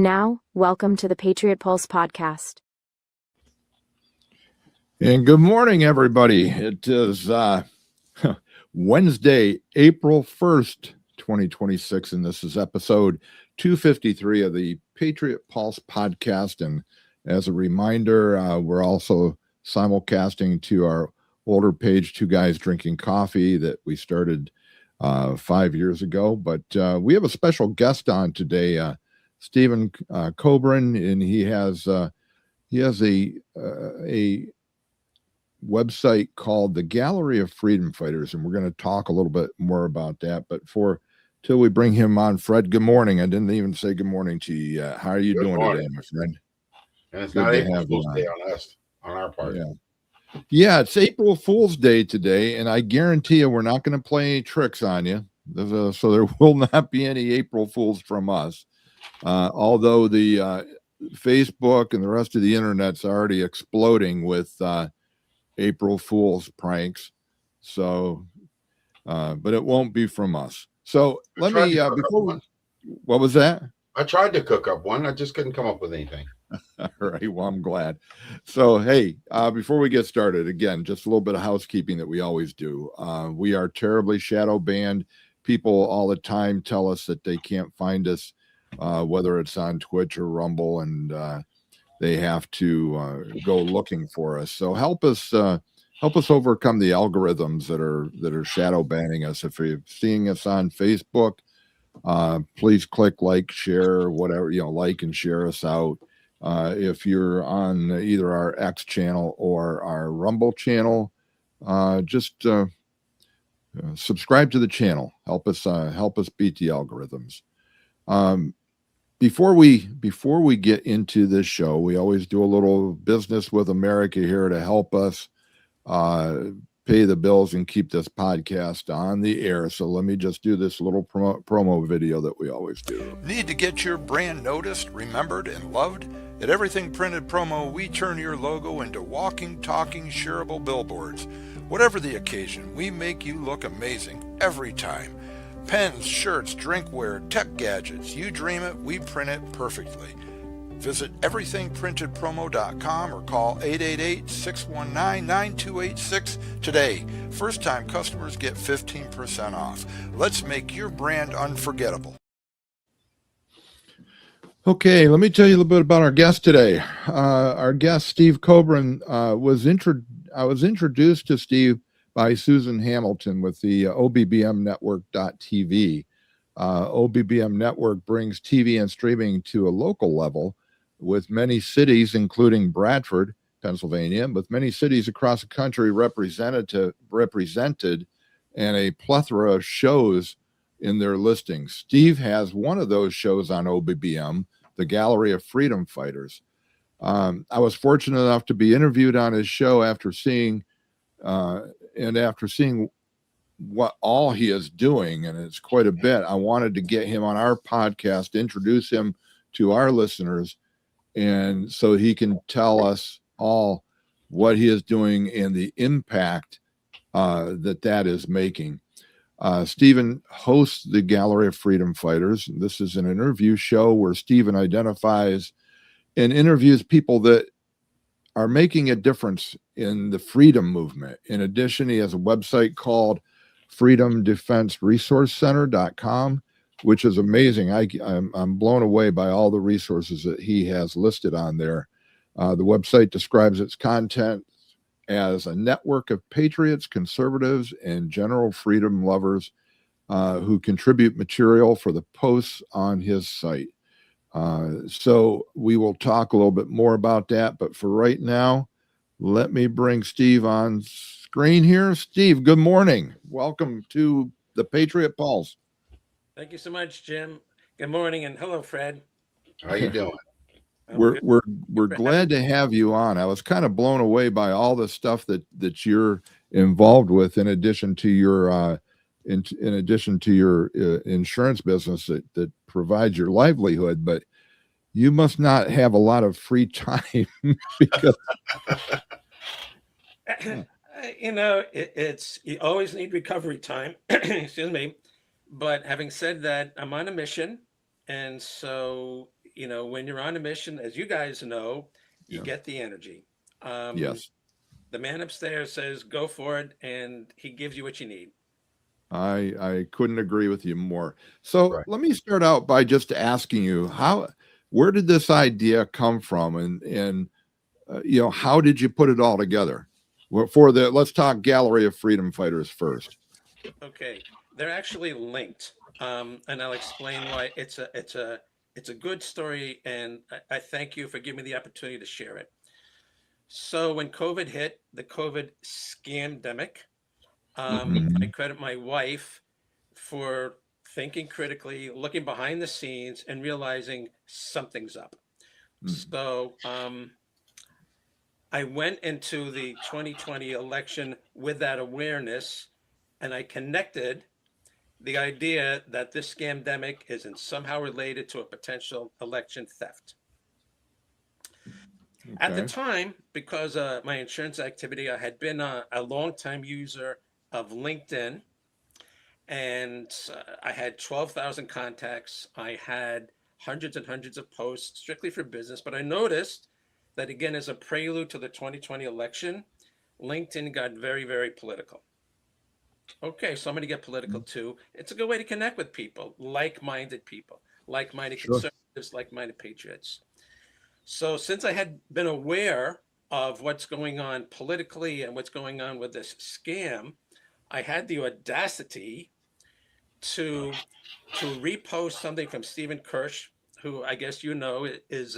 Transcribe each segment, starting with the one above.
now, welcome to the Patriot Pulse podcast. And good morning, everybody. It is Wednesday, April 1st, 2026, and this is episode 253 of the Patriot Pulse podcast. And as a reminder, we're also simulcasting to our older page, Two Guys Drinking Coffee, that we started 5 years ago. But we have a special guest on today, Stephen Kobrin, and he has a website called the Gallery of Freedom Fighters, and we're going to talk a little bit more about that. But till we bring him on, Fred, good morning. I didn't even say good morning to you yet. How are you doing today, my friend? And it's not April Fool's Day on us, on our part. Yeah, it's April Fool's Day today, and I guarantee you we're not going to play any tricks on you. So there will not be any April Fools from us. Although the Facebook and the rest of the internet's already exploding with April Fool's pranks. So, but it won't be from us. So let me, what was that? I tried to cook up one. I just couldn't come up with anything. All right. Well, I'm glad. So, hey, before we get started, again, just a little bit of housekeeping that we always do. We are terribly shadow banned. People all the time tell us that they can't find us, whether it's on Twitch or Rumble, and they have to go looking for us. So help us overcome the algorithms that are shadow banning us. If you're seeing us on Facebook, please click like, share, whatever, like and share us out. If you're on either our X channel or our Rumble channel, just subscribe to the channel. Help us beat the algorithms. Before we get into this show, we always do a little business with America here to help us pay the bills and keep this podcast on the air. So let me just do this little promo video that we always do. Need to get your brand noticed, remembered, and loved? At Everything Printed Promo, we turn your logo into walking, talking, shareable billboards. Whatever the occasion, we make you look amazing every time. Pens, shirts, drinkware, tech gadgets, you dream it, we print it perfectly. Visit everythingprintedpromo.com or call 888-619-9286 today. First-time customers get 15% off. Let's make your brand unforgettable. Okay, let me tell you a little bit about our guest today. Our guest, Steve Kobrin, I was introduced to Steve by Susan Hamilton with the OBBMnetwork.tv. OBBM Network brings TV and streaming to a local level with many cities, including Bradford, Pennsylvania, with many cities across the country represented and a plethora of shows in their listings. Steve has one of those shows on OBBM, the Gallery of Freedom Fighters. I was fortunate enough to be interviewed on his show after seeing what all he is doing, and it's quite a bit. I wanted to get him on our podcast, introduce him to our listeners, and so he can tell us all what he is doing and the impact that is making. Stephen hosts the Gallery of Freedom Fighters. This is an interview show where Stephen identifies and interviews people that are making a difference in the freedom movement. In addition, he has a website called freedomdefenseresourcecenter.com, which is amazing. I'm blown away by all the resources that he has listed on there. The website describes its content as a network of patriots, conservatives, and general freedom lovers who contribute material for the posts on his site. So we will talk a little bit more about that. But for right now, let me bring Steve on screen here. Steve, good morning. Welcome to the Patriot Pulse. Thank you so much, Jim. Good morning, and hello, Fred. How you doing? We're glad to have you on. I was kind of blown away by all the stuff that you're involved with, in addition to your insurance business that provides your livelihood. But you must not have a lot of free time because you always need recovery time. Excuse me. But having said that, I'm on a mission, and so when you're on a mission, as you guys know, you Yeah. get the energy. Yes. The man upstairs says, go for it, and he gives you what you need. I couldn't agree with you more. So Right. let me start out by just asking you where did this idea come from, and how did you put it all together? Well, let's talk Gallery of Freedom Fighters first. Okay, they're actually linked, and I'll explain why. It's a good story, and I thank you for giving me the opportunity to share it. So when COVID hit, the COVID scamdemic, I credit my wife for thinking critically, looking behind the scenes, and realizing something's up. So I went into the 2020 election with that awareness, and I connected the idea that this scamdemic isn't somehow related to a potential election theft. At the Okay. time, because my insurance activity, I had been a long-time user of LinkedIn, and I had 12,000 contacts. I had hundreds and hundreds of posts strictly for business, but I noticed that, again, as a prelude to the 2020 election, LinkedIn got very, very political. Okay, so I'm going to get political too. It's a good way to connect with people, like-minded Sure. conservatives, like-minded patriots. So since I had been aware of what's going on politically and what's going on with this scam, I had the audacity to repost something from Stephen Kirsch, who I guess is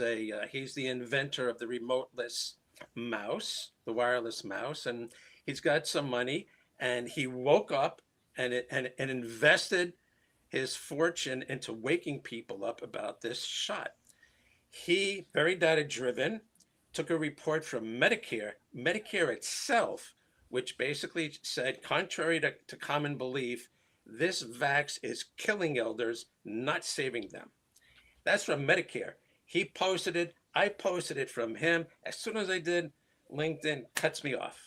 he's the inventor of the remoteless mouse, the wireless mouse, and he's got some money, and he woke up and invested his fortune into waking people up about this shot. He, very data driven, took a report from Medicare itself, which basically said, contrary to common belief, this vax is killing elders, not saving them. That's from Medicare. He posted it. I posted it from him. As soon as I did, LinkedIn cuts me off.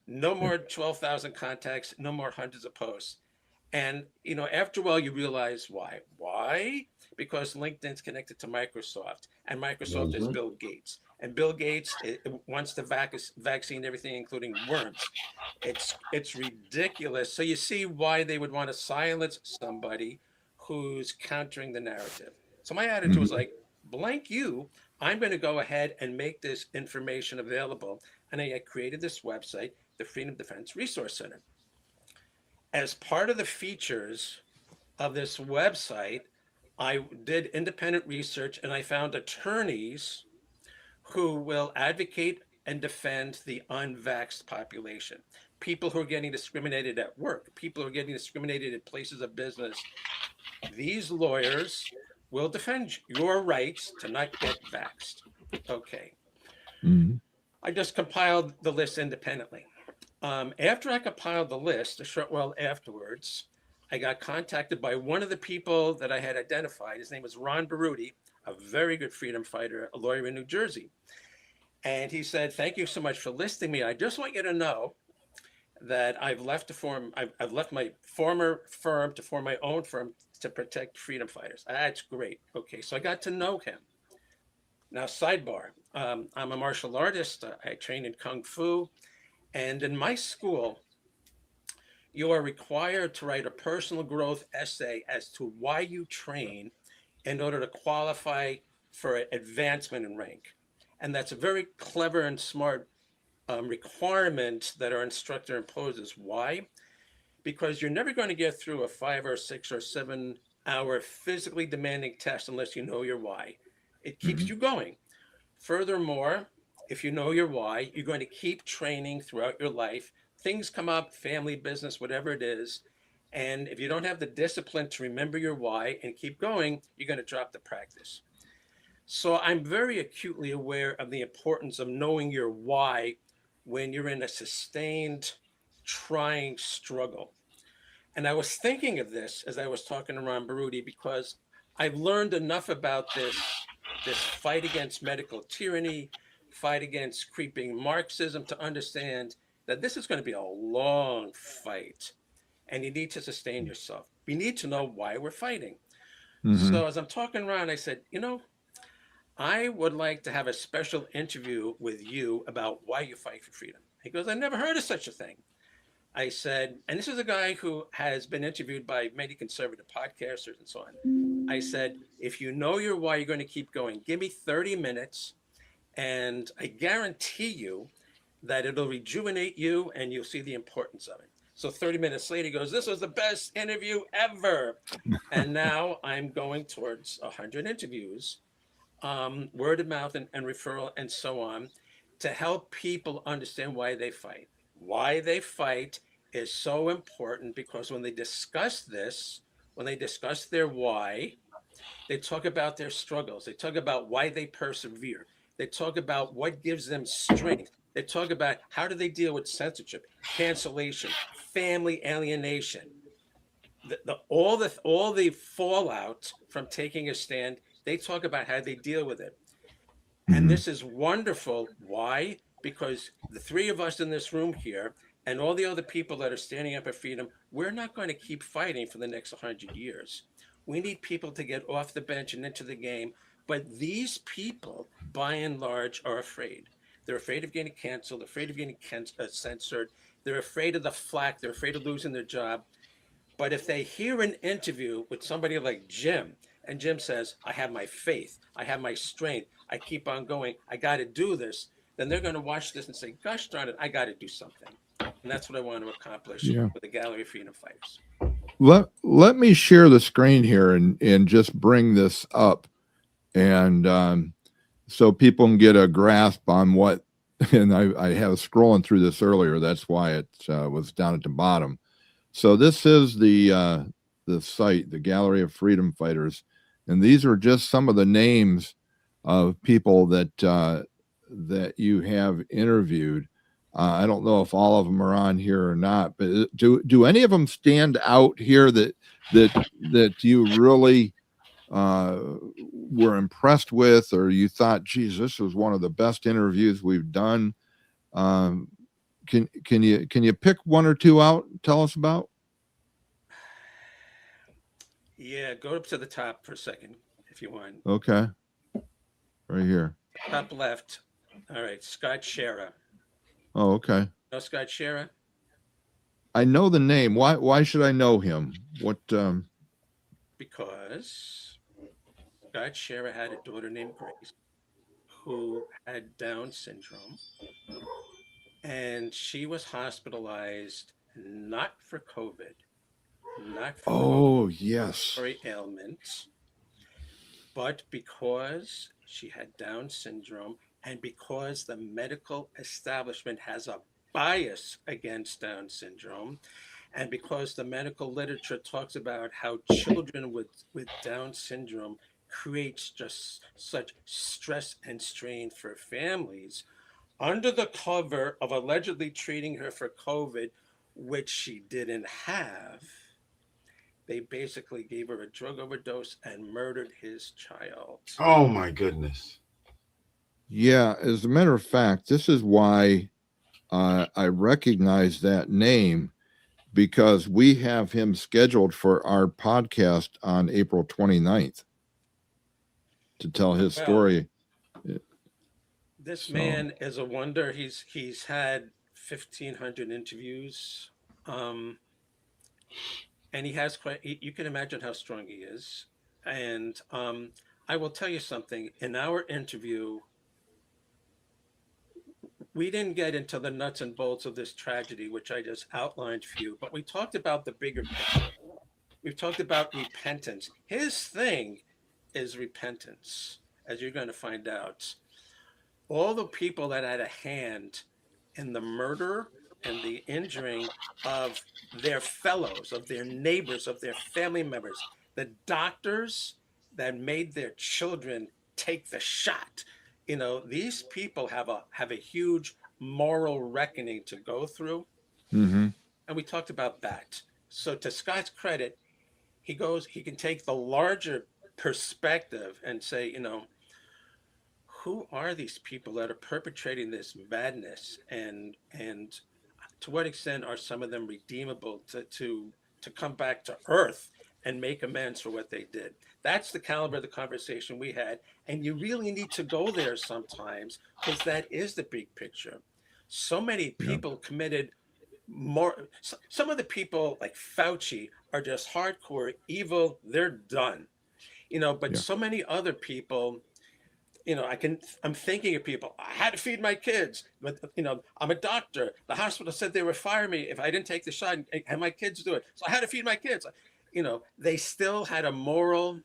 No more 12,000 contacts, no more hundreds of posts. And, after a while, you realize why. Why? Because LinkedIn's connected to Microsoft, and Microsoft is Bill Gates. And Bill Gates wants the vaccine, everything, including worms. It's ridiculous. So you see why they would want to silence somebody who's countering the narrative. So my attitude was like, blank you, I'm going to go ahead and make this information available. And I created this website, the Freedom Defense Resource Center. As part of the features of this website, I did independent research, and I found attorneys who will advocate and defend the unvaxxed population, people who are getting discriminated at work, people who are getting discriminated at places of business. These lawyers will defend your rights to not get vaxxed. Okay. I just compiled the list independently. After I compiled the list, a short while afterwards, I got contacted by one of the people that I had identified. His name was Ron Baruti, a very good freedom fighter, a lawyer in New Jersey. And he said, thank you so much for listing me. I just want you to know that I've left my former firm to form my own firm to protect freedom fighters. That's great. Okay, so I got to know him. Now, sidebar, I'm a martial artist. I train in Kung Fu. And in my school, you are required to write a personal growth essay as to why you train in order to qualify for advancement in rank. And that's a very clever and smart requirement that our instructor imposes. Why? Because you're never going to get through a 5 or 6 or 7 hour physically demanding test unless you know your why. It keeps you going. Furthermore, if you know your why, you're going to keep training throughout your life. Things come up, family, business, whatever it is. And if you don't have the discipline to remember your why and keep going, you're going to drop the practice. So I'm very acutely aware of the importance of knowing your why when you're in a sustained, trying struggle. And I was thinking of this as I was talking to Ron Baruti, because I've learned enough about this fight against medical tyranny, fight against creeping Marxism, to understand that this is going to be a long fight, and you need to sustain yourself. We need to know why we're fighting. Mm-hmm. So as I'm talking around, I said, I would like to have a special interview with you about why you fight for freedom. He goes, I never heard of such a thing. I said, and this is a guy who has been interviewed by many conservative podcasters and so on. I said, if you know your why, you're going to keep going. Give me 30 minutes, and I guarantee you that it'll rejuvenate you and you'll see the importance of it. So 30 minutes later, he goes, this was the best interview ever. And now I'm going towards 100 interviews, word of mouth and referral and so on, to help people understand why they fight. Why they fight is so important because when they discuss this, when they discuss their why, they talk about their struggles. They talk about why they persevere. They talk about what gives them strength. They talk about how do they deal with censorship, cancellation, family alienation, all the fallout from taking a stand. They talk about how they deal with it. And this is wonderful. Why? Because the three of us in this room here and all the other people that are standing up for freedom, we're not going to keep fighting for the next 100 years. We need people to get off the bench and into the game. But these people, by and large, are afraid. They're afraid of getting canceled, afraid of getting censored. They're afraid of the flack. They're afraid of losing their job. But if they hear an interview with somebody like Jim, and Jim says, I have my faith, I have my strength, I keep on going, I got to do this, then they're going to watch this and say, gosh darn it, I got to do something. And that's what I want to accomplish with the Gallery of Freedom Fighters. Let me share the screen here and just bring this up, and so people can get a grasp on what. And I have scrolling through this earlier. That's why it was down at the bottom. So this is the site, the Gallery of Freedom Fighters, and these are just some of the names of people that you have interviewed. I don't know if all of them are on here or not, but do any of them stand out here that you really were impressed with, or you thought, geez, this was one of the best interviews we've done? Can you pick one or two out and tell us about? Yeah, go up to the top for a second if you want. Okay. Right here. Top left. All right, Scott Schara. Oh, okay. No, Scott Schara? I know the name. Why should I know him? What Because Scott Schara had a daughter named Grace who had Down syndrome, and she was hospitalized not for COVID, not for yes, ailments, but because she had Down syndrome and because the medical establishment has a bias against Down syndrome, and because the medical literature talks about how children with Down syndrome creates just such stress and strain for families, under the cover of allegedly treating her for COVID, which she didn't have, they basically gave her a drug overdose and murdered his child. Oh my goodness. Yeah, as a matter of fact, this is why I recognize that name, because we have him scheduled for our podcast on April 29th to tell his story. This man is a wonder. He's had 1,500 interviews, and he has you can imagine how strong he is. And I will tell you something. In our interview, we didn't get into the nuts and bolts of this tragedy, which I just outlined for you, but we talked about the bigger picture. We've talked about repentance. His thing is repentance, as you're going to find out. All the people that had a hand in the murder and the injuring of their fellows, of their neighbors, of their family members, the doctors that made their children take the shot. These people have a huge moral reckoning to go through. Mm-hmm. And we talked about that. So to Scott's credit, he can take the larger perspective and say, who are these people that are perpetrating this madness, and to what extent are some of them redeemable to come back to earth and make amends for what they did. That's the caliber of the conversation we had. And you really need to go there sometimes because that is the big picture. So many people committed more. Some of the people like Fauci are just hardcore evil. They're done, but so many other people, I'm thinking of people. I had to feed my kids, but I'm a doctor. The hospital said they would fire me if I didn't take the shot and my kids do it. So I had to feed my kids. They still had a moral.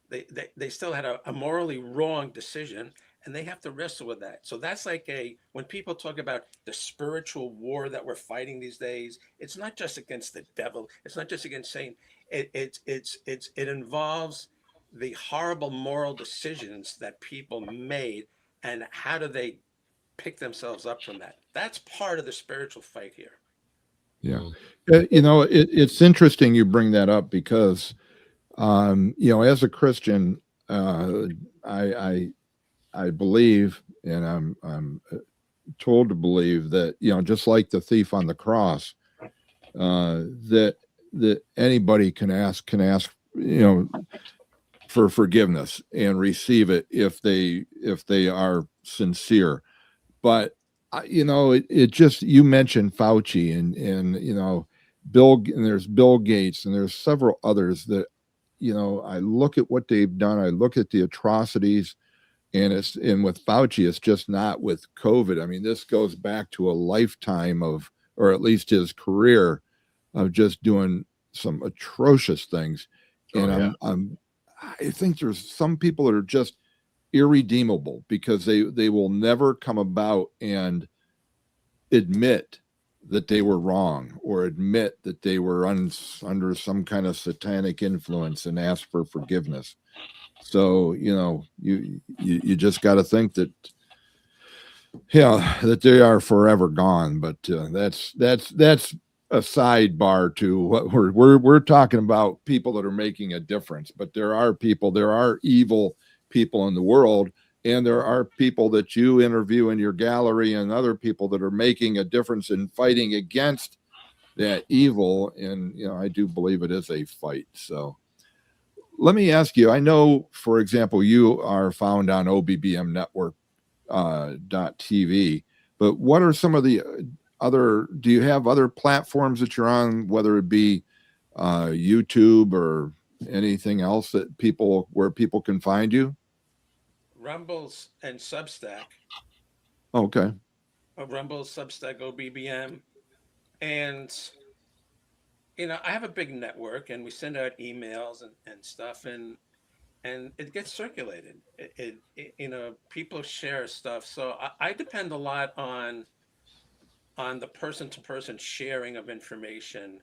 They still had a morally wrong decision, and they have to wrestle with that. So that's like when people talk about the spiritual war that we're fighting these days, it's not just against the devil. It's not just against Satan. It involves the horrible moral decisions that people made, and how do they pick themselves up from that? That's part of the spiritual fight here. Yeah. It's interesting you bring that up because, as a Christian, I believe, and I'm told to believe that, just like the thief on the cross, that anybody can ask, for forgiveness and receive it if they are sincere. But it just, you mentioned Fauci and Bill, and there's Bill Gates, and there's several others that I look at what they've done. I look at the atrocities, and with Fauci, it's just not with COVID. I mean, this goes back to a lifetime or at least his career of just doing some atrocious things. And I think there's some people that are just irredeemable because they will never come about and admit that they were wrong or admit that they were under some kind of satanic influence and ask for forgiveness. So, you just got to think that, that they are forever gone. But that's a sidebar to what we're talking about, people that are making a difference. But there are evil people in the world, and there are people that you interview in your gallery and other people that are making a difference in fighting against that evil. And I do believe it is a fight. So let me ask you, I know, for example, you are found on OBBM Network .tv, but what are some of the do you have other platforms that you're on, whether it be YouTube or anything else where people can find you? Rumbles and Substack. Okay. Rumble, Substack, OBBM. And, I have a big network, and we send out emails and stuff, and it gets circulated. People share stuff. So I depend a lot on the person-to-person sharing of information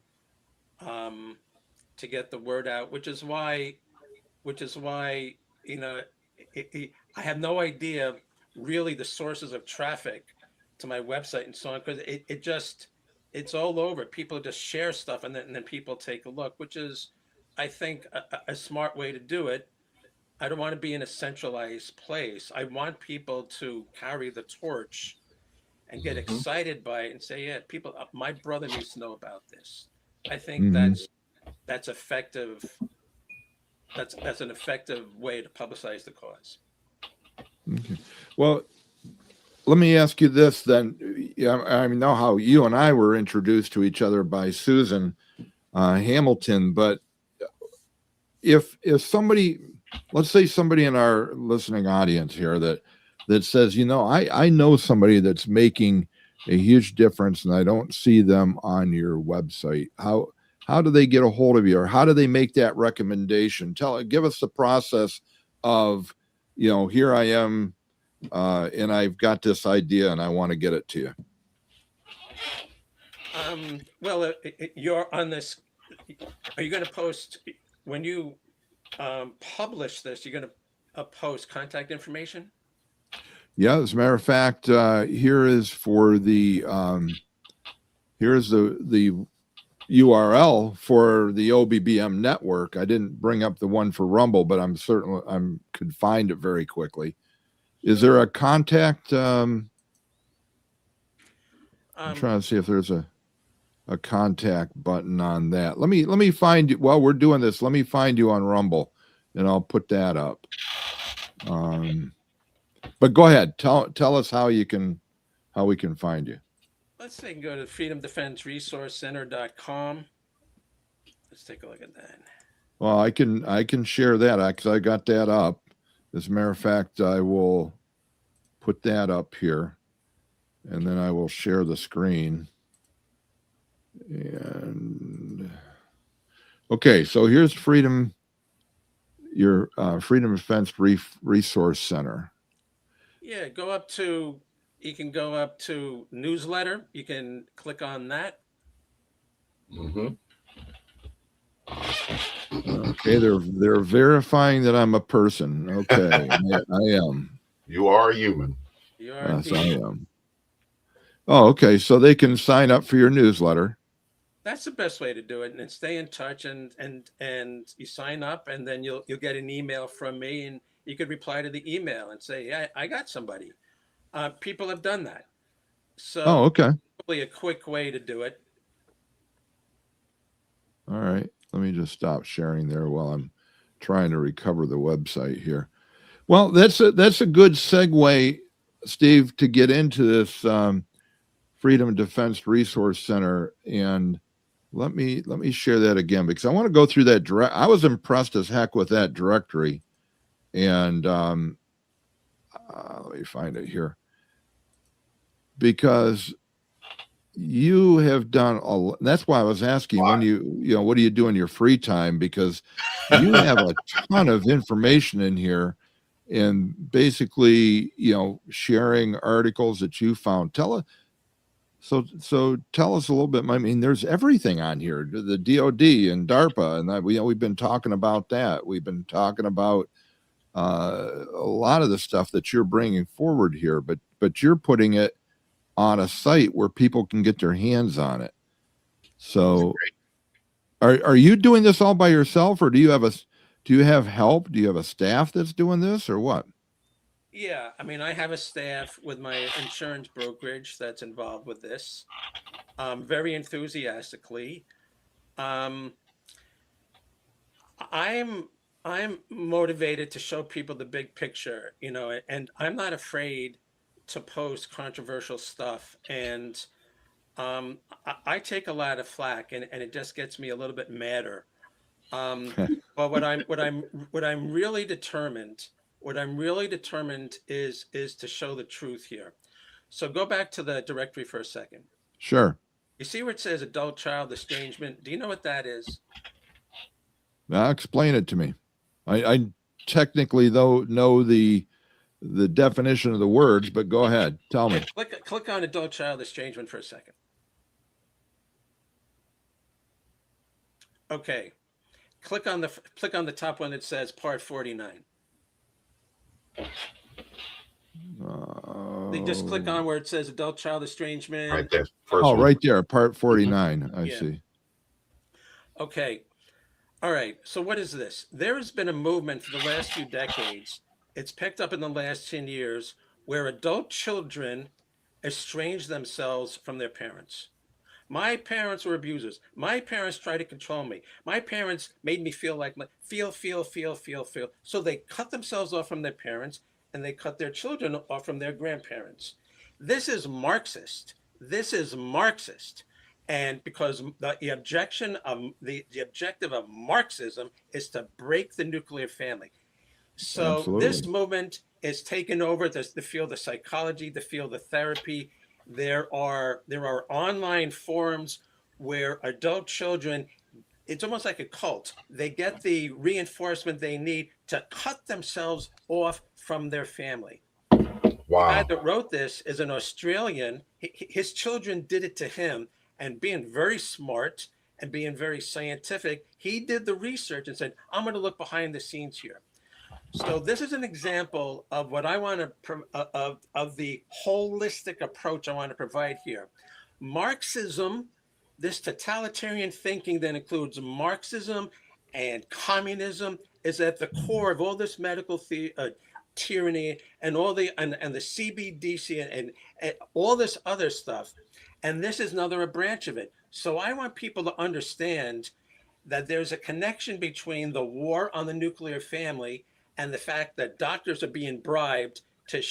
to get the word out, which is why I have no idea really the sources of traffic to my website and so on, because it's all over. People just share stuff, and then people take a look, which is, I think, a smart way to do it. I don't want to be in a centralized place. I want people to carry the torch and get excited by it and say, yeah, people, my brother needs to know about this. I think that's effective. That's an effective way to publicize the cause. Okay. Well, let me ask you this then. I know how you and I were introduced to each other by Susan Hamilton, but if somebody, let's say somebody in our listening audience here that says, I know somebody that's making a huge difference and I don't see them on your website, how do they get a hold of you, or how do they make that recommendation? Give us the process of, here I am, and I've got this idea and I want to get it to you. Well, you're on this. Are you going to post when you publish this? You're going to post contact information? Yeah, as a matter of fact, here is for the here's the URL for the OBBM network. I didn't bring up the one for Rumble, but I'm certain I could find it very quickly. Is there a contact? I'm trying to see if there's a. a contact button on that. Let me find you while we're doing this. Let me find you on Rumble, and I'll put that up. But go ahead. Tell us how we can find you. Let's say you can go to freedomdefenseresourcecenter.com. Let's take a look at that. Well, I can share that because I got that up. As a matter of fact, I will put that up here, and then I will share the screen. And okay, so here's Freedom Defense Resource Center. Yeah, you can go up to newsletter. You can click on that. Mm-hmm. Okay, they're verifying that I'm a person. Okay, I am. You are human. You are Yes, I indeed. am. Oh, okay. So they can sign up for your newsletter. That's the best way to do it, and then stay in touch, and you sign up, and then you'll get an email from me, and you could reply to the email and say, "Yeah, I got somebody." People have done that, so Oh, okay. probably a quick way to do it. All right. Let me just stop sharing there while I'm trying to recover the website here. Well, that's a good segue, Steve, to get into this Freedom Defense Resource Center. And let me share that again, because I want to go through that I was impressed as heck with that directory. And let me find it here. Because you have done that's why I was asking when what do you do in your free time? Because you have a ton of information in here, and basically, sharing articles that you found. So tell us a little bit. I mean, there's everything on here, the DOD and DARPA, and that we've been talking about that. We've been talking about a lot of the stuff that you're bringing forward here, but you're putting it on a site where people can get their hands on it. So are you doing this all by yourself, or do you have help? Do you have a staff that's doing this, or what? Yeah, I mean, I have a staff with my insurance brokerage that's involved with this, very enthusiastically. I'm motivated to show people the big picture, and I'm not afraid to post controversial stuff, and I take a lot of flack, and it just gets me a little bit madder. But what I'm really determined is to show the truth here. So go back to the directory for a second. Sure. You see where it says adult-child estrangement? Do you know what that is? Now explain it to me. I technically though know the definition of the words, but go ahead, tell me. Click on adult-child estrangement for a second. Okay, click on the top one that says Part 49. They just click on where it says adult-child estrangement. Right there. Right there, Part 49. I see. Okay. All right. So what is this? There has been a movement for the last few decades. It's picked up in the last 10 years where adult children estrange themselves from their parents. My parents were abusers. My parents tried to control me. My parents made me feel like feel. So they cut themselves off from their parents, and they cut their children off from their grandparents. This is Marxist. And because the objective of Marxism is to break the nuclear family. So Absolutely. This movement is taken over the field of psychology, the field of therapy. There are online forums where adult children, it's almost like a cult. They get the reinforcement they need to cut themselves off from their family. Wow. The guy that wrote this is an Australian. His children did it to him, and being very smart and being very scientific, he did the research and said, I'm going to look behind the scenes here. So this is an example of what I want to of the holistic approach I want to provide here. Marxism, this totalitarian thinking that includes Marxism and communism, is at the core of all this medical tyranny and all the and the CBDC and all this other stuff. And this is another branch of it. So I want people to understand that there's a connection between the war on the nuclear family and the fact that doctors are being bribed to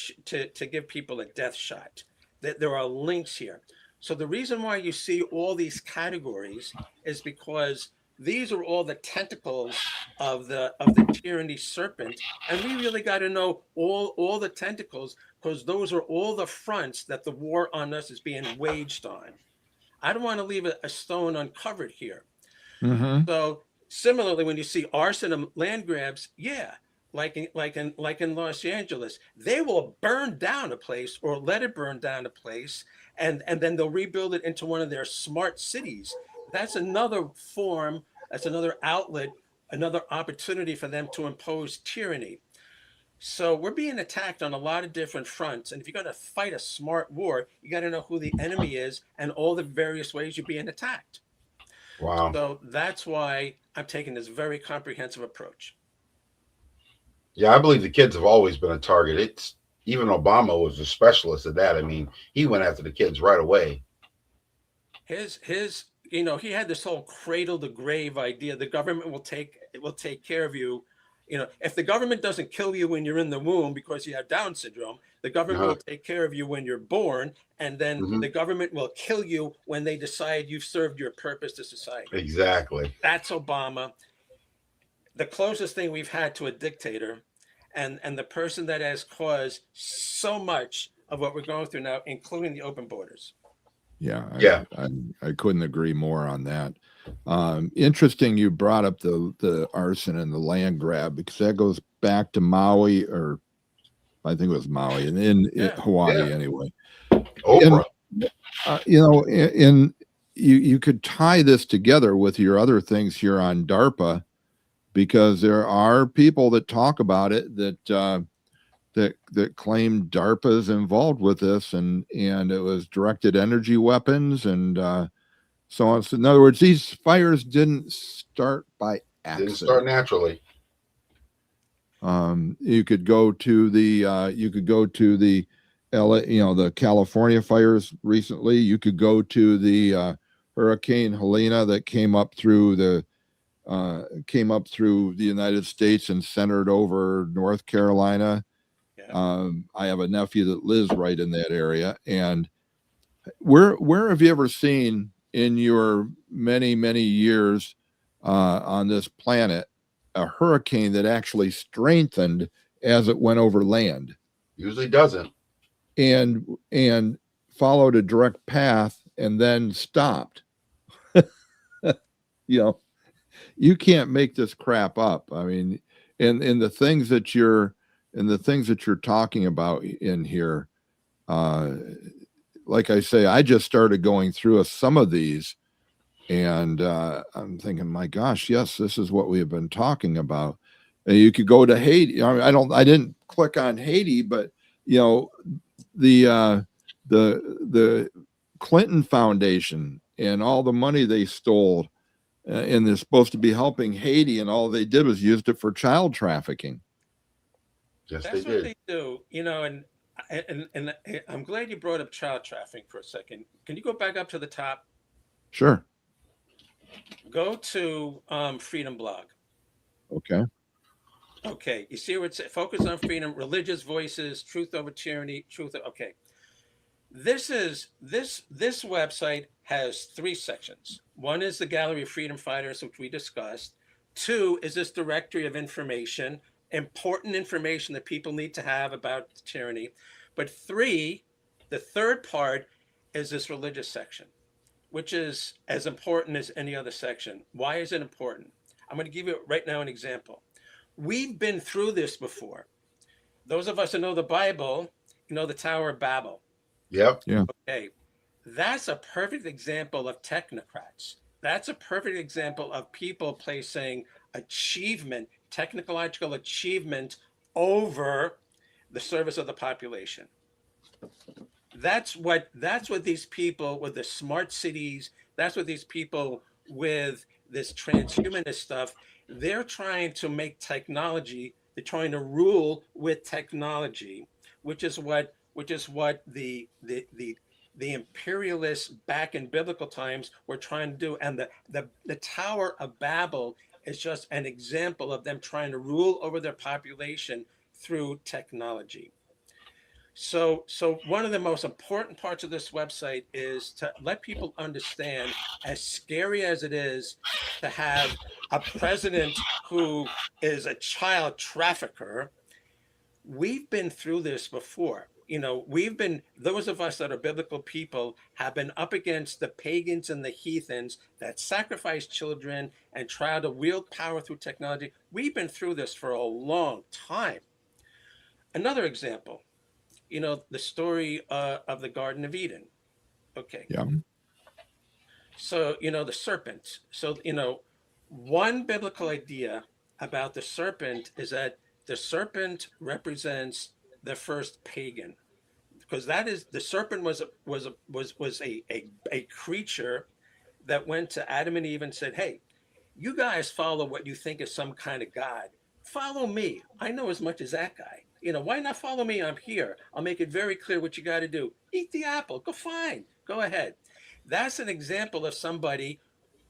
give people a death shot. That there are links here. So the reason why you see all these categories is because these are all the tentacles of the tyranny serpent, and we really got to know all the tentacles, because those are all the fronts that the war on us is being waged on. I don't want to leave a stone uncovered here. Mm-hmm. So similarly, when you see arson and land grabs, yeah, like in Los Angeles, they will burn down a place or let it burn down a place, and then they'll rebuild it into one of their smart cities. That's another form, that's another outlet, another opportunity for them to impose tyranny. So we're being attacked on a lot of different fronts. And if you're going to fight a smart war, you got to know who the enemy is and all the various ways you're being attacked. Wow. So that's why I'm taking this very comprehensive approach. Yeah, I believe the kids have always been a target. It's even Obama was a specialist at that. I mean, he went after the kids right away. His he had this whole cradle to grave idea. The government will take care of you. If the government doesn't kill you when you're in the womb because you have Down syndrome, the government will take care of you when you're born, and then the government will kill you when they decide you've served your purpose to society. Exactly. That's Obama. The closest thing we've had to a dictator, and the person that has caused so much of what we're going through now, including the open borders. Yeah. I couldn't agree more on that. Interesting you brought up the arson and the land grab, because that goes back to Maui, or I think it was Maui, and in Hawaii anyway. Oprah. And you could tie this together with your other things here on DARPA, because there are people that talk about it that claim DARPA is involved with this, and it was directed energy weapons and so on. So in other words, these fires didn't start by accident. Didn't start naturally. You could go to the LA, the California fires recently. You could go to the Hurricane Helena that came up through the United States and centered over North Carolina. I have a nephew that lives right in that area. And where have you ever seen in your many, many years on this planet a hurricane that actually strengthened as it went over land? Usually doesn't. And followed a direct path and then stopped. You can't make this crap up. I mean, in the things that you're talking about in here, like I say, I just started going through some of these, and I'm thinking, my gosh, yes, this is what we have been talking about. And you could go to Haiti. I didn't click on Haiti, but the Clinton Foundation and all the money they stole, and they're supposed to be helping Haiti, and all they did was used it for child trafficking. Yes, That's they did. what they do, and I'm glad you brought up child trafficking for a second. Can you go back up to the top? Sure. Go to Freedom Blog. Okay. You see where it's focus on freedom, religious voices, truth over tyranny, Okay. This website has 3 sections. One is the Gallery of Freedom Fighters, which we discussed. 2 is this directory of information, important information that people need to have about tyranny. But 3, the third part, is this religious section, which is as important as any other section. Why is it important? I'm going to give you right now an example. We've been through this before. Those of us who know the Bible, the Tower of Babel. Yep. Yeah. Okay. That's a perfect example of technocrats. That's a perfect example of people placing achievement, technological achievement, over the service of the population. That's what these people with the smart cities, that's what these people with this transhumanist stuff, they're trying to make technology They're trying to rule with technology, which is what the imperialists back in biblical times were trying to do. And the Tower of Babel is just an example of them trying to rule over their population through technology. So one of the most important parts of this website is to let people understand, as scary as it is to have a president who is a child trafficker, we've been through this before. You know, those of us that are biblical people have been up against the pagans and the heathens that sacrifice children and try to wield power through technology. We've been through this for a long time. Another example, you know, the story of the Garden of Eden. Okay. Yeah. So, you know, the serpent. So, you know, one biblical idea about the serpent is that the serpent represents the first pagan, because that is, the serpent was a creature that went to Adam and Eve and said, hey, you guys follow what you think is some kind of God. Follow me. I know as much as that guy. You know, why not follow me? I'm here. I'll make it very clear what you got to do. Eat the apple. Go fine. Go ahead. That's an example of somebody,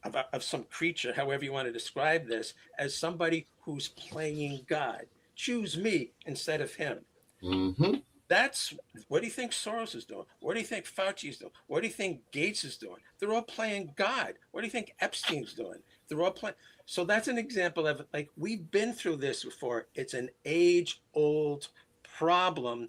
of some creature, however you want to describe this, as somebody who's playing God. Choose me instead of him. Mm-hmm. That's, what do you think Soros is doing? What do you think Fauci is doing? What do you think Gates is doing? They're all playing God. What do you think Epstein's doing? They're all playing. So that's an example of, like, we've been through this before. It's an age-old problem.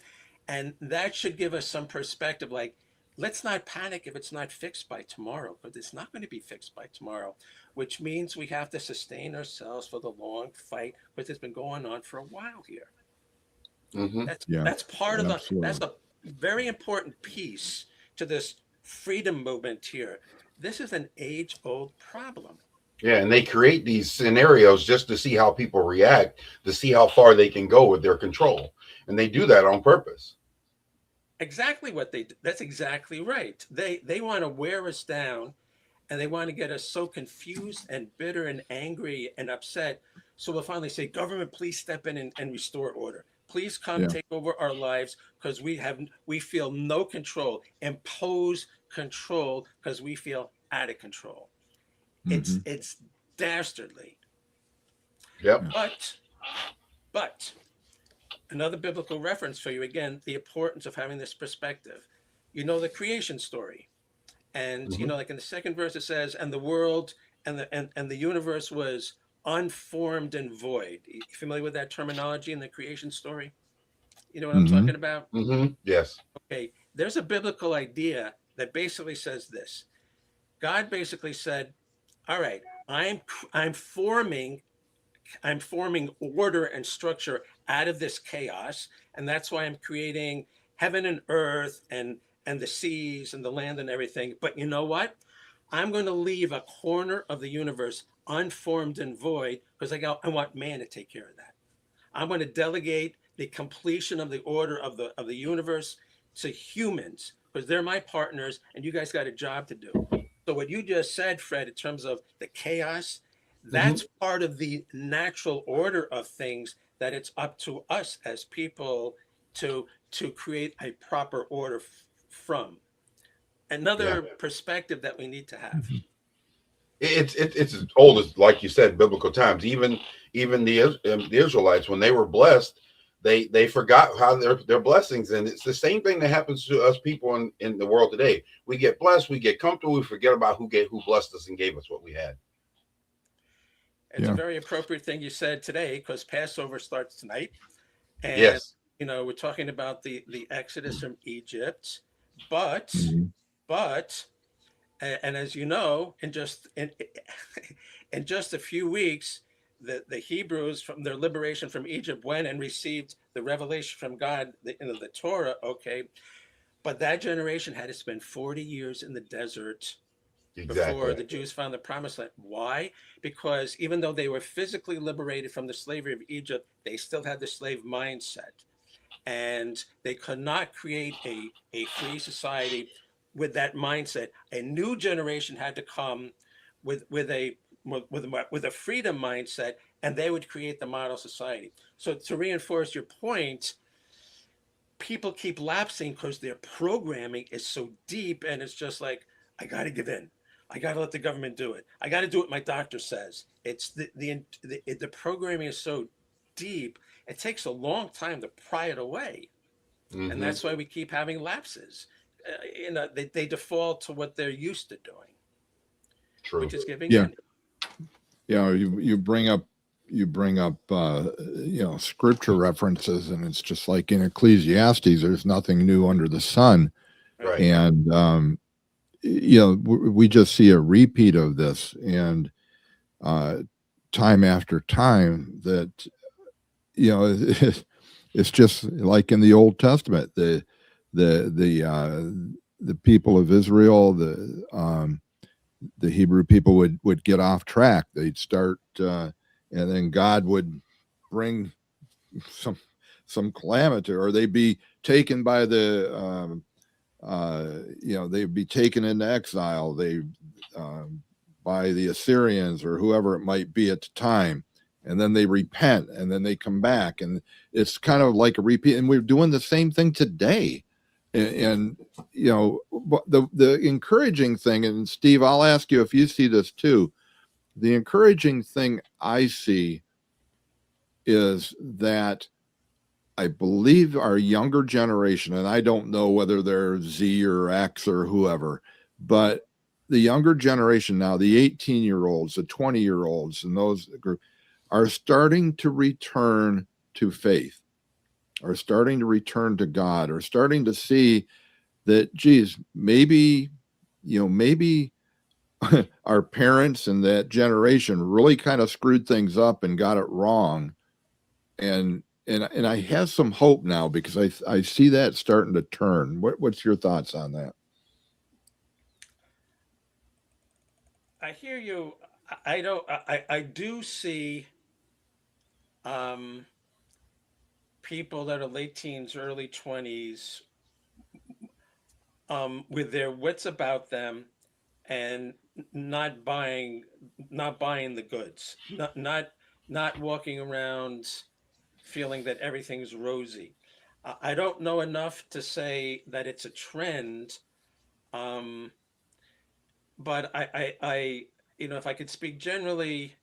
And that should give us some perspective. Like, let's not panic if it's not fixed by tomorrow, because it's not going to be fixed by tomorrow, which means we have to sustain ourselves for the long fight, because it's been going on for a while here. Mm-hmm. That's part of that's a very important piece to this freedom movement here. This is an age-old problem. Yeah, and they create these scenarios just to see how people react, to see how far they can go with their control. And they do that on purpose. Exactly what they do. That's exactly right. They want to wear us down, and they want to get us so confused and bitter and angry and upset. So we'll finally say, government, please step in and restore order. Please come take over our lives, because we feel no control. Impose control because we feel out of control. Mm-hmm. It's dastardly. Yep. But another biblical reference for you, again, the importance of having this perspective. You know, the creation story. And, you know, like in the second verse, it says, and the world and the universe was unformed and void. You familiar with that terminology in the creation story? You know what I'm talking about? Mm-hmm. Yes. Okay. There's a biblical idea that basically says this. God basically said, all right, I'm forming order and structure out of this chaos, and that's why I'm creating heaven and earth and the seas and the land and everything. But you know what? I'm going to leave a corner of the universe unformed and void, because I want man to take care of that. I'm going to delegate the completion of the order of the universe to humans, because they're my partners, and you guys got a job to do. So what you just said, Fred, in terms of the chaos, that's part of the natural order of things, that it's up to us as people to create a proper order from. Another perspective that we need to have. It's as old as, like you said, biblical times. Even the Israelites, when they were blessed, they forgot how their blessings, and it's the same thing that happens to us people in the world today. We get blessed, we get comfortable, we forget about who blessed us and gave us what we had. It's a very appropriate thing you said today, because Passover starts tonight, and you know, we're talking about the Exodus from Egypt, but and as you know, in just a few weeks, the Hebrews, from their liberation from Egypt, went and received the revelation from God, the Torah. Okay, but that generation had to spend 40 years in the desert before the Jews found the promised land. Why? Because even though they were physically liberated from the slavery of Egypt, they still had the slave mindset, and they could not create a free society with that mindset. A new generation had to come with a freedom mindset and they would create the model society. So to reinforce your point, people keep lapsing because their programming is so deep, and it's just like, I got to give in. I got to let the government do it. I got to do what my doctor says. It's the programming is so deep. It takes a long time to pry it away, and that's why we keep having lapses. They default to what they're used to doing, True. which is giving Yeah. in. You bring up scripture references, and it's just like in Ecclesiastes, there's nothing new under the sun. Right. And we just see a repeat of this, and time after time, that it's just like in the Old Testament, the people of Israel, the Hebrew people would get off track. They'd start, and then God would bring some calamity, or they'd be taken by they'd be taken into exile. By the Assyrians or whoever it might be at the time, and then they repent, and then they come back, and it's kind of like a repeat. And we're doing the same thing today. And the encouraging thing, and Steve, I'll ask you if you see this too. The encouraging thing I see is that I believe our younger generation, and I don't know whether they're Z or X or whoever, but the younger generation now, the 18-year-olds, the 20-year-olds, and those group are starting to return to faith, are starting to return to God, are starting to see that, geez, maybe our parents and that generation really kind of screwed things up and got it wrong. And I have some hope now, because I see that starting to turn. What's your thoughts on that? I hear you. I do see people that are late teens, early 20s, with their wits about them, and not buying the goods, not walking around feeling that everything's rosy. I don't know enough to say that it's a trend. But I if I could speak generally,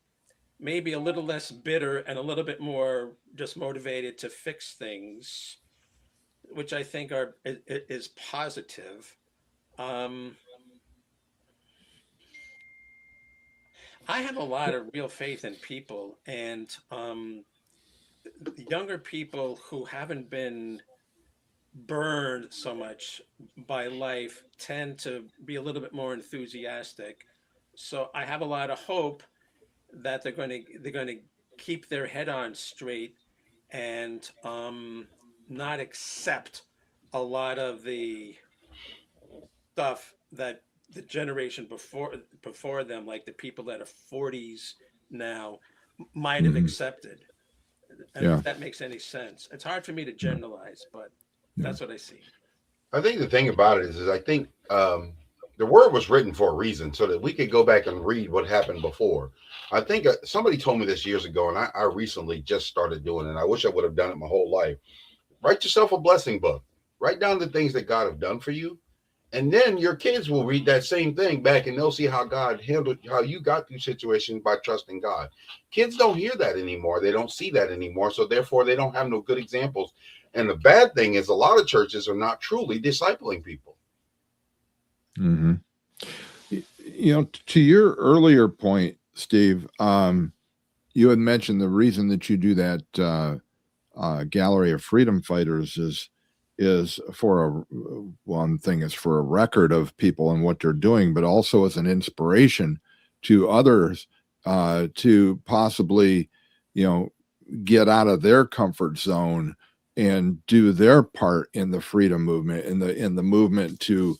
maybe a little less bitter and a little bit more just motivated to fix things, which I think is positive. I have a lot of real faith in people, and younger people who haven't been burned so much by life tend to be a little bit more enthusiastic. So I have a lot of hope that they're going to keep their head on straight, and not accept a lot of the stuff that the generation before them, like the people that are 40s now, might have accepted. And if that makes any sense. It's hard for me to generalize, but that's what I see. I think the thing about it is I think the word was written for a reason, so that we could go back and read what happened before. I think somebody told me this years ago, and I recently just started doing it. I wish I would have done it my whole life. Write yourself a blessing book. Write down the things that God have done for you. And then your kids will read that same thing back, and they'll see how God handled, how you got through situations by trusting God. Kids don't hear that anymore. They don't see that anymore. So therefore, they don't have no good examples. And the bad thing is a lot of churches are not truly discipling people. Mm-hmm. To your earlier point, Steve, you had mentioned the reason that you do that Gallery of Freedom Fighters is for one thing is for a record of people and what they're doing, but also as an inspiration to others to possibly, get out of their comfort zone and do their part in the freedom movement, in the movement to,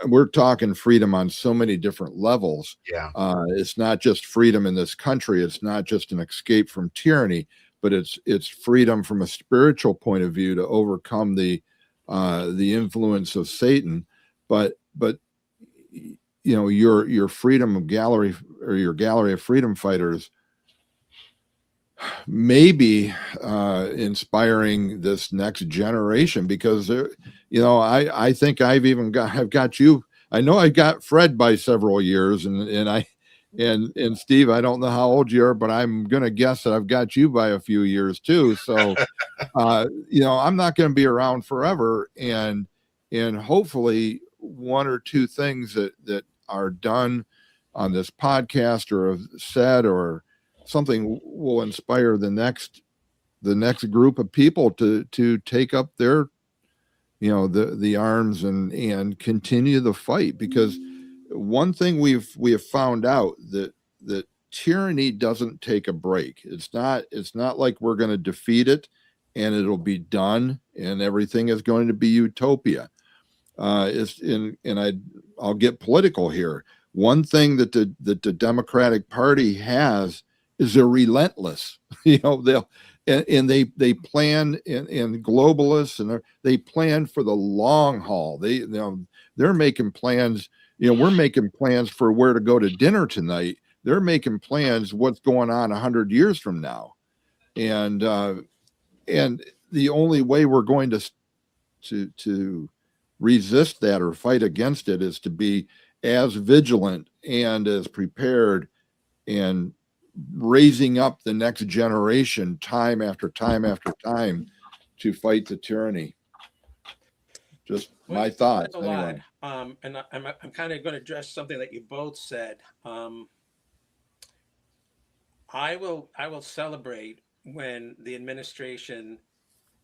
we're talking freedom on so many different levels. Yeah. It's not just freedom in this country. It's not just an escape from tyranny, but it's freedom from a spiritual point of view to overcome the influence of Satan. But your freedom of gallery, or your Gallery of Freedom Fighters, maybe inspiring this next generation, because there, I think I've got you. I know I got Fred by several years, and Steve, I don't know how old you are, but I'm gonna guess that I've got you by a few years too. So I'm not going to be around forever, and hopefully one or two things that are done on this podcast or have said or something will inspire the next group of people to take up their the arms and continue the fight. Because one thing we have found out, that tyranny doesn't take a break. It's not like we're going to defeat it and it'll be done and everything is going to be utopia. I'll get political here. One thing that the Democratic Party has is they're relentless. They plan, and globalists, and they plan for the long haul. They're making plans. We're making plans for where to go to dinner tonight. They're making plans what's going on 100 years from now, and the only way we're going to resist that or fight against it is to be as vigilant and as prepared, and raising up the next generation time after time after time to fight the tyranny. Just my thoughts. A lot. And I'm kind of going to address something that you both said. I will celebrate when the administration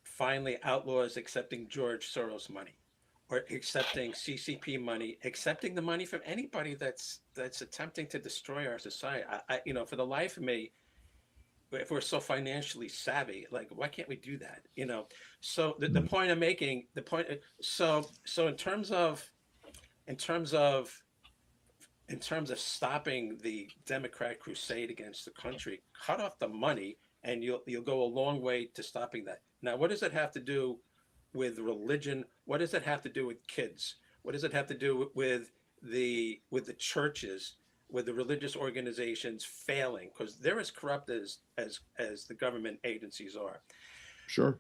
finally outlaws accepting George Soros money, or accepting CCP money, accepting the money from anybody that's attempting to destroy our society. For the life of me, if we're so financially savvy, like, why can't we do that? So the point I'm making, so in terms of stopping the Democrat crusade against the country, cut off the money, and you'll go a long way to stopping that. Now, what does it have to do with religion? What does it have to do with kids? What does it have to do with the churches, with the religious organizations failing? Because they're as corrupt as the government agencies are. Sure.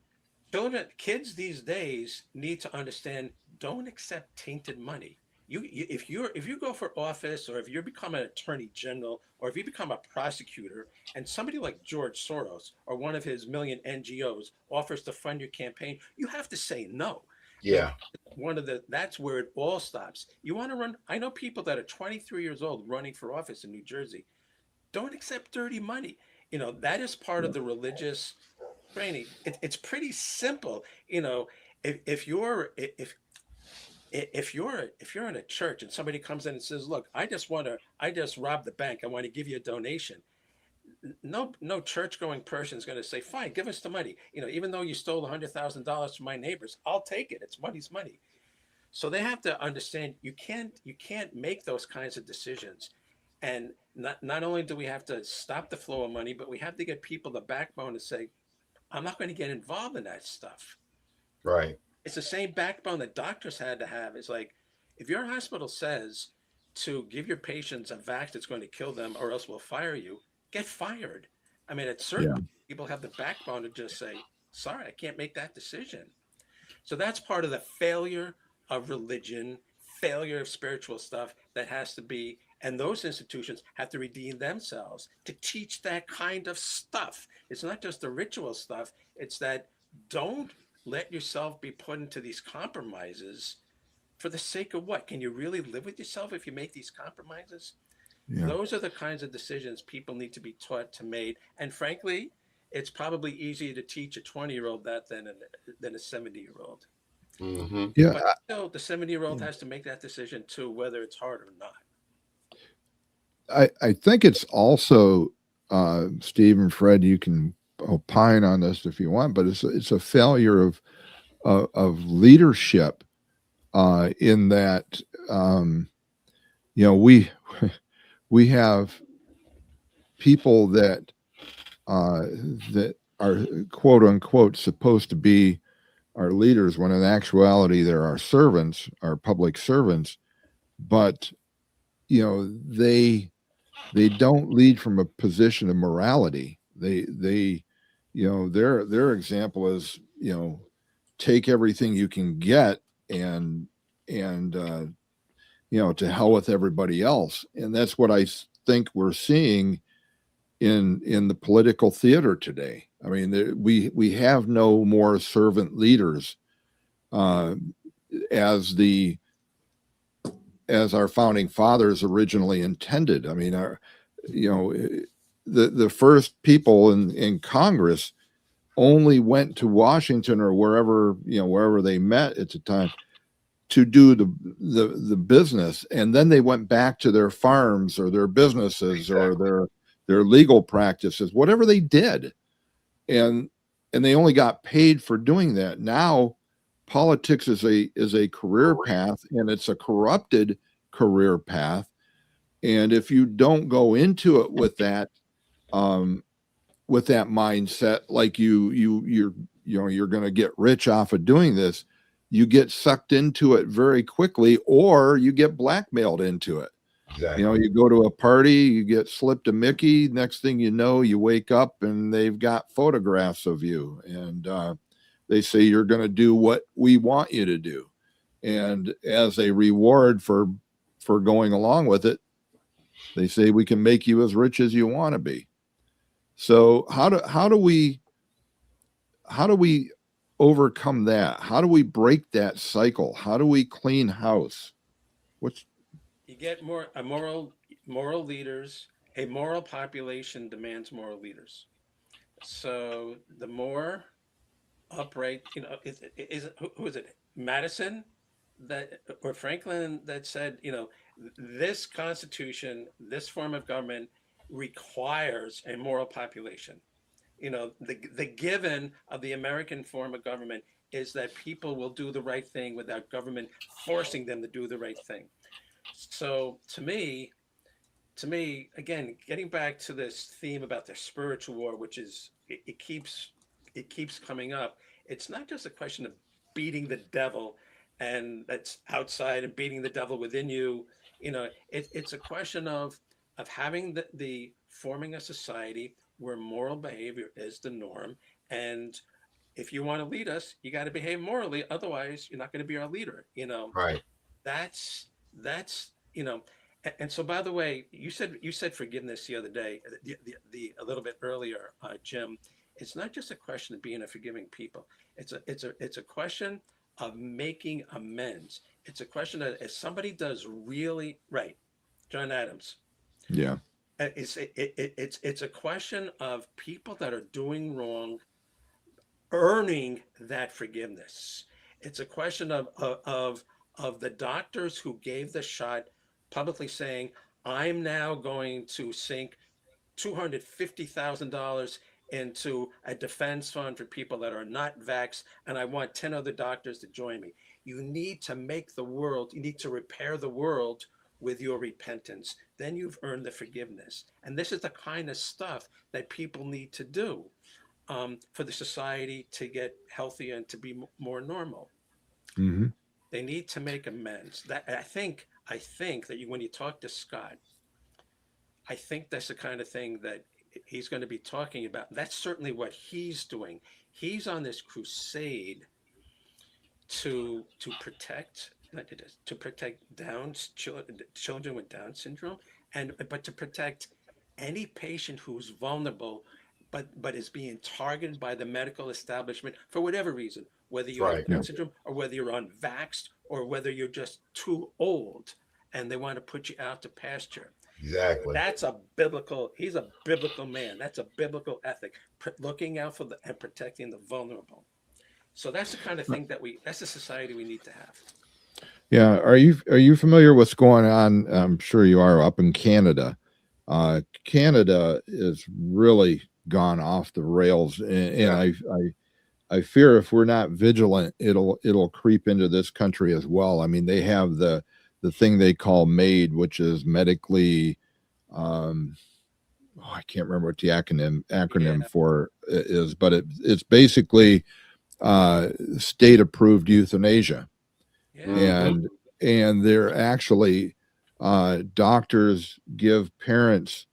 Kids these days need to understand: don't accept tainted money. If you go for office, or if you become an attorney general, or if you become a prosecutor, and somebody like George Soros or one of his million NGOs offers to fund your campaign, you have to say no. Yeah. That's where it all stops. You want to run? I know people that are 23 years old running for office in New Jersey. Don't accept dirty money. That is part of the religious training. It's pretty simple. If you're in a church and somebody comes in and says, "Look, I just robbed the bank. I want to give you a donation." No church-going person is going to say, "Fine, give us the money." Even though you stole $100,000 from my neighbors, I'll take it. It's money's money. So they have to understand you can't make those kinds of decisions. And not only do we have to stop the flow of money, but we have to get people the backbone to say, "I'm not going to get involved in that stuff." Right. It's the same backbone that doctors had to have. It's like, if your hospital says to give your patients a vax that's going to kill them, or else we'll fire you, get fired. I mean, at certain people have the backbone to just say, "Sorry, I can't make that decision." So that's part of the failure of religion, failure of spiritual stuff that has to be, and those institutions have to redeem themselves to teach that kind of stuff. It's not just the ritual stuff. It's that don't let yourself be put into these compromises for the sake of what? Can you really live with yourself if you make these compromises? Yeah. Those are the kinds of decisions people need to be taught to make. And frankly, it's probably easier to teach a 20-year-old that than a 70-year-old. Mm-hmm. Yeah. But still, the 70-year-old has to make that decision too, whether it's hard or not. I think it's also, Steve and Fred, you can opine on this if you want, but it's a failure of leadership, in that we have people that are quote unquote supposed to be our leaders, when in actuality they're our servants, our public servants, but they don't lead from a position of morality. They, their example is, take everything you can get and to hell with everybody else. And that's what I think we're seeing in the political theater today. I mean, we have no more servant leaders, as our founding fathers originally intended. I mean, the first people in Congress only went to Washington or wherever they met at the time to do the business, and then they went back to their farms or their businesses or their legal practices, whatever they did, and they only got paid for doing that. Now politics is a career path, and it's a corrupted career path, and if you don't go into it with that mindset, like you're going to get rich off of doing this, you get sucked into it very quickly, or you get blackmailed into it. Exactly. You go to a party, you get slipped a Mickey. Next thing you know, you wake up and they've got photographs of you, and they say you're going to do what we want you to do. And as a reward for going along with it, they say we can make you as rich as you want to be. So how do we overcome that? How do we break that cycle? How do we clean house? You get moral leaders. A moral population demands moral leaders. So the more upright, who is it? Madison or Franklin that said, this Constitution, this form of government requires a moral population. The given of the American form of government is that people will do the right thing without government forcing them to do the right thing. So to me, again, getting back to this theme about the spiritual war, which is it keeps coming up. It's not just a question of beating the devil, and that's outside, and beating the devil within you. It's a question of having the forming a society where moral behavior is the norm. And if you want to lead us, you got to behave morally. Otherwise, you're not going to be our leader. Right. That's and so, by the way, you said forgiveness the other day, a little bit earlier, Jim. It's not just a question of being a forgiving people. It's a question of making amends. It's a question that if somebody does really right, John Adams. Yeah. It's a question of people that are doing wrong earning that forgiveness. It's a question of the doctors who gave the shot publicly saying, I'm now going to sink $250,000 into a defense fund for people that are not vaxxed, and I want 10 other doctors to join me. You need to you need to repair the world with your repentance. Then you've earned the forgiveness. And this is the kind of stuff that people need to do for the society to get healthier and to be more normal. Mm-hmm. They need to make amends. That I think that when you talk to Scott, I think that's the kind of thing that he's going to be talking about. That's certainly what he's doing. He's on this crusade to protect children with Down syndrome, but to protect any patient who's vulnerable, but is being targeted by the medical establishment for whatever reason, whether you have Down syndrome or whether you're unvaxxed or whether you're just too old and they want to put you out to pasture. Exactly. He's a biblical man. That's a biblical ethic, looking out for and protecting the vulnerable. So that's the kind of thing that's the society we need to have. Yeah. Are you familiar with what's going on? I'm sure you are, up in Canada. Canada is really gone off the rails, and I fear if we're not vigilant, it'll creep into this country as well. I mean, they have the thing they call MAID, which is medically, I can't remember what the acronym for it is, but it's basically state approved euthanasia. Yeah. And they're actually doctors give parents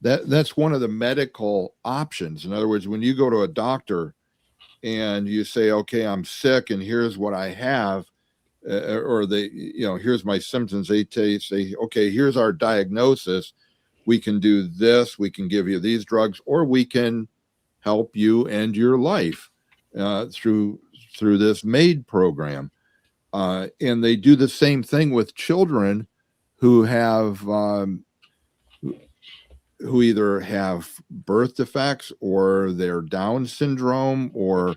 that's one of the medical options. In other words, when you go to a doctor and you say, okay, I'm sick and here's what I have, or they, here's my symptoms. They say, okay, here's our diagnosis. We can do this. We can give you these drugs, or we can help you end your life through this MAID program. And they do the same thing with children who have who either have birth defects or they're Down syndrome or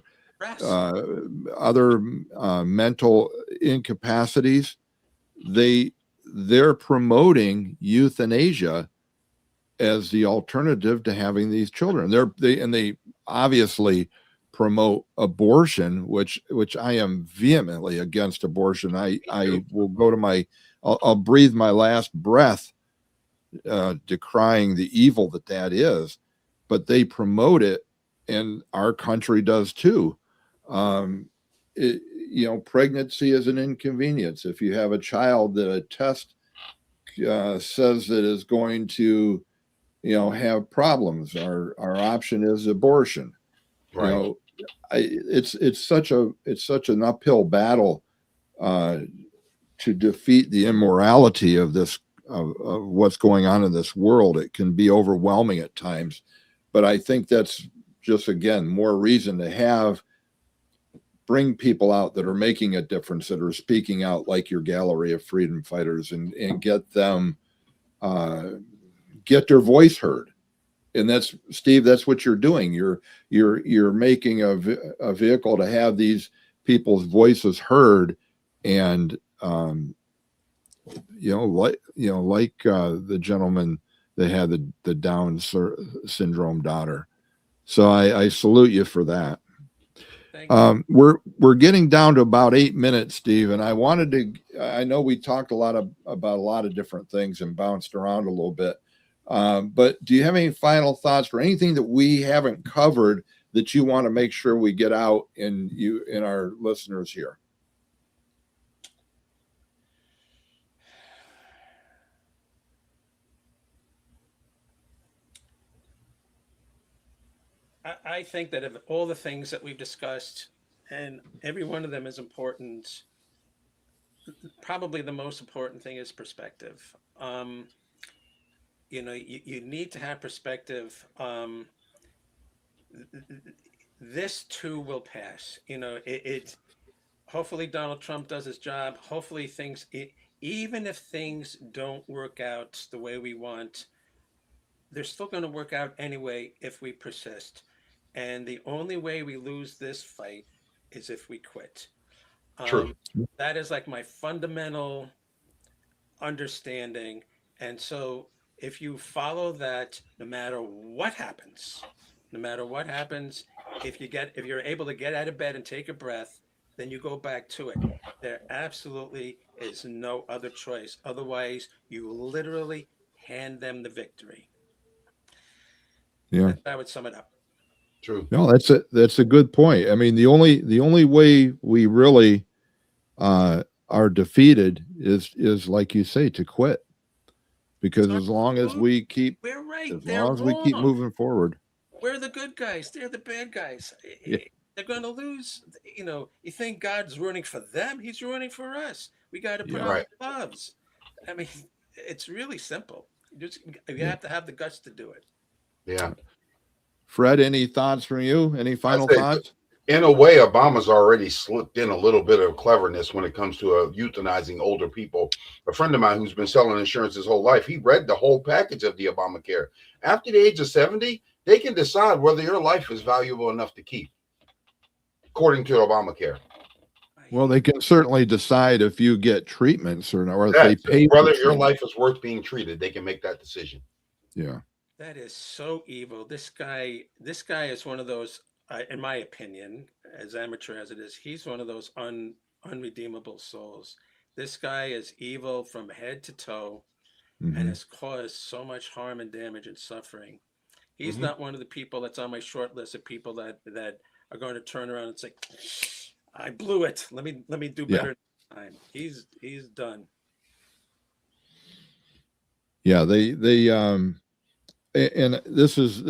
other mental incapacities. They're promoting euthanasia as the alternative to having these children. They obviously promote abortion, which I am vehemently against abortion. I will go to I'll breathe my last breath decrying the evil that is, but they promote it, and our country does too. Pregnancy is an inconvenience. If you have a child that a test says that is going to, have problems, our option is abortion. Right. It's such an uphill battle to defeat the immorality of this of what's going on in this world. It can be overwhelming at times, but I think that's just, again, more reason to bring people out that are making a difference, that are speaking out, like your Gallery of Freedom Fighters, and get them get their voice heard. And that's, Steve, that's what you're doing. You're making a vehicle to have these people's voices heard, and like the gentleman that had the Down syndrome daughter. So I salute you for that. We're getting down to about 8 minutes, Steve, and I know we talked about a lot of different things and bounced around a little bit. But do you have any final thoughts or anything that we haven't covered that you want to make sure we get out in our listeners here? I think that of all the things that we've discussed, and every one of them is important, probably the most important thing is perspective. You need to have perspective. This too will pass. Hopefully Donald Trump does his job. Hopefully even if things don't work out the way we want, they're still going to work out anyway if we persist. And the only way we lose this fight is if we quit. True. That is like my fundamental understanding. And so if you follow that, no matter what happens, if you're able to get out of bed and take a breath, then you go back to it. There absolutely is no other choice. Otherwise, you literally hand them the victory. Yeah, I would sum it up. True. No, that's a good point. I mean, the only way we really are defeated is like you say, to quit. Because as long as we keep moving forward, we're the good guys. They're the bad guys. Yeah. They're going to lose. You think God's rooting for them? He's rooting for us. We got to put on gloves. I mean, it's really simple. You have to have the guts to do it. Yeah. Fred, any thoughts from you? Any final thoughts? In a way, Obama's already slipped in a little bit of cleverness when it comes to euthanizing older people. A friend of mine who's been selling insurance his whole life, he read the whole package of the Obamacare. After the age of 70, they can decide whether your life is valuable enough to keep, according to Obamacare. Well, they can certainly decide if you get treatments or not, or if they pay whether your life is worth being treated. They can make that decision. Yeah. That is so evil. This guy is one of those, in my opinion, as amateur as it is, he's one of those unredeemable souls. This guy is evil from head to toe, and has caused so much harm and damage and suffering. He's not one of the people that's on my short list of people that are going to turn around and say, I blew it. Let me do better next time. He's done. Yeah, they and this is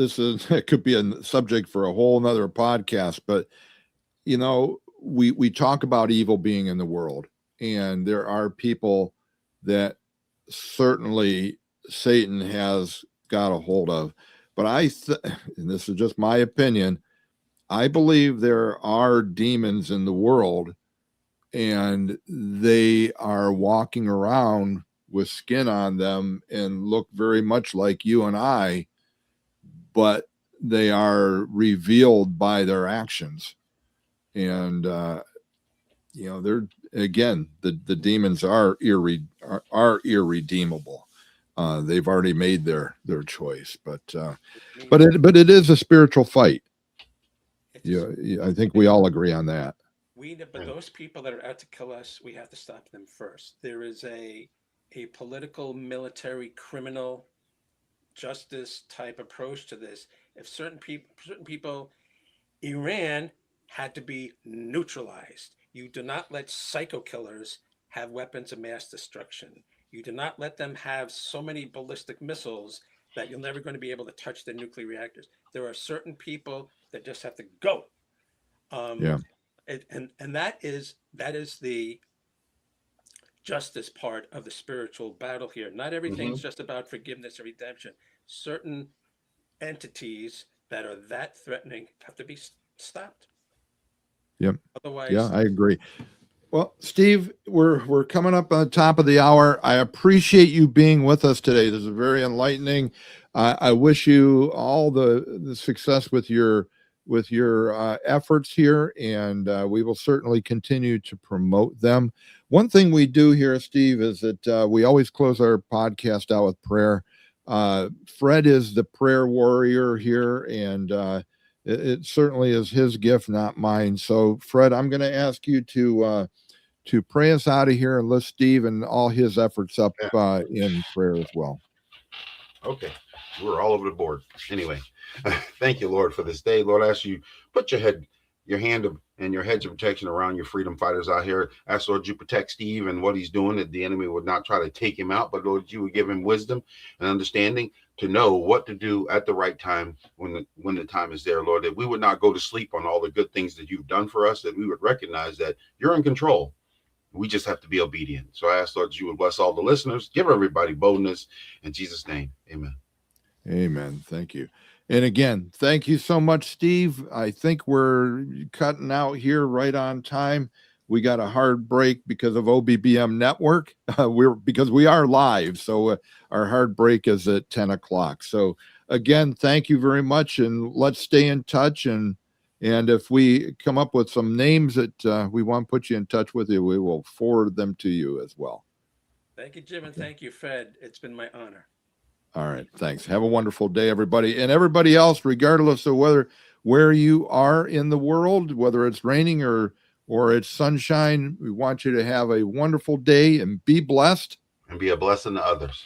it could be a subject for a whole nother podcast, but we talk about evil being in the world, and there are people that certainly Satan has got a hold of. But and this is just my opinion, I believe there are demons in the world, and they are walking around with skin on them and look very much like you and I, but they are revealed by their actions. And they're, again, the demons are irredeemable. They've already made their choice, but it is a spiritual fight. I think we all agree on that. But those people that are out to kill us, we have to stop them first. There is a political, military, criminal justice type approach to this. If certain people, Iran had to be neutralized. You do not let psycho killers have weapons of mass destruction. You do not let them have so many ballistic missiles that you're never going to be able to touch their nuclear reactors. There are certain people that just have to go. And that is the justice part of the spiritual battle here. Not everything's just about forgiveness or redemption. Certain entities that are that threatening have to be stopped. Yep. Otherwise, yeah, I agree. Well, Steve, we're coming up on the top of the hour. I appreciate you being with us today. This is very enlightening. I wish you all the success with your efforts here, and we will certainly continue to promote them. One thing we do here, Steve, is that we always close our podcast out with prayer. Fred is the prayer warrior here, and it certainly is his gift, not mine. So, Fred, I'm going to ask you to pray us out of here and lift Steve and all his efforts up in prayer as well. Okay, we're all over the board. Anyway, thank you, Lord, for this day. Lord, I ask you put your hand and your hedge of protection around your freedom fighters out here. Ask, Lord, you protect Steve and what he's doing, that the enemy would not try to take him out, but Lord, you would give him wisdom and understanding to know what to do at the right time when the time is there, Lord, that we would not go to sleep on all the good things that you've done for us, that we would recognize that you're in control. We just have to be obedient. So I ask, Lord, you would bless all the listeners, give everybody boldness in Jesus' name. Amen. Amen. Thank you. And again, thank you so much, Steve. I think we're cutting out here right on time. We got a hard break because of OBBM Network. Because we are live, so our hard break is at 10 o'clock. So again, thank you very much, and let's stay in touch. And if we come up with some names that we want to put you in touch with, we will forward them to you as well. Thank you, Jim, and thank you, Fred. It's been my honor. All right. Thanks. Have a wonderful day, everybody. And everybody else, regardless of where you are in the world, whether it's raining or it's sunshine, we want you to have a wonderful day and be blessed. And be a blessing to others.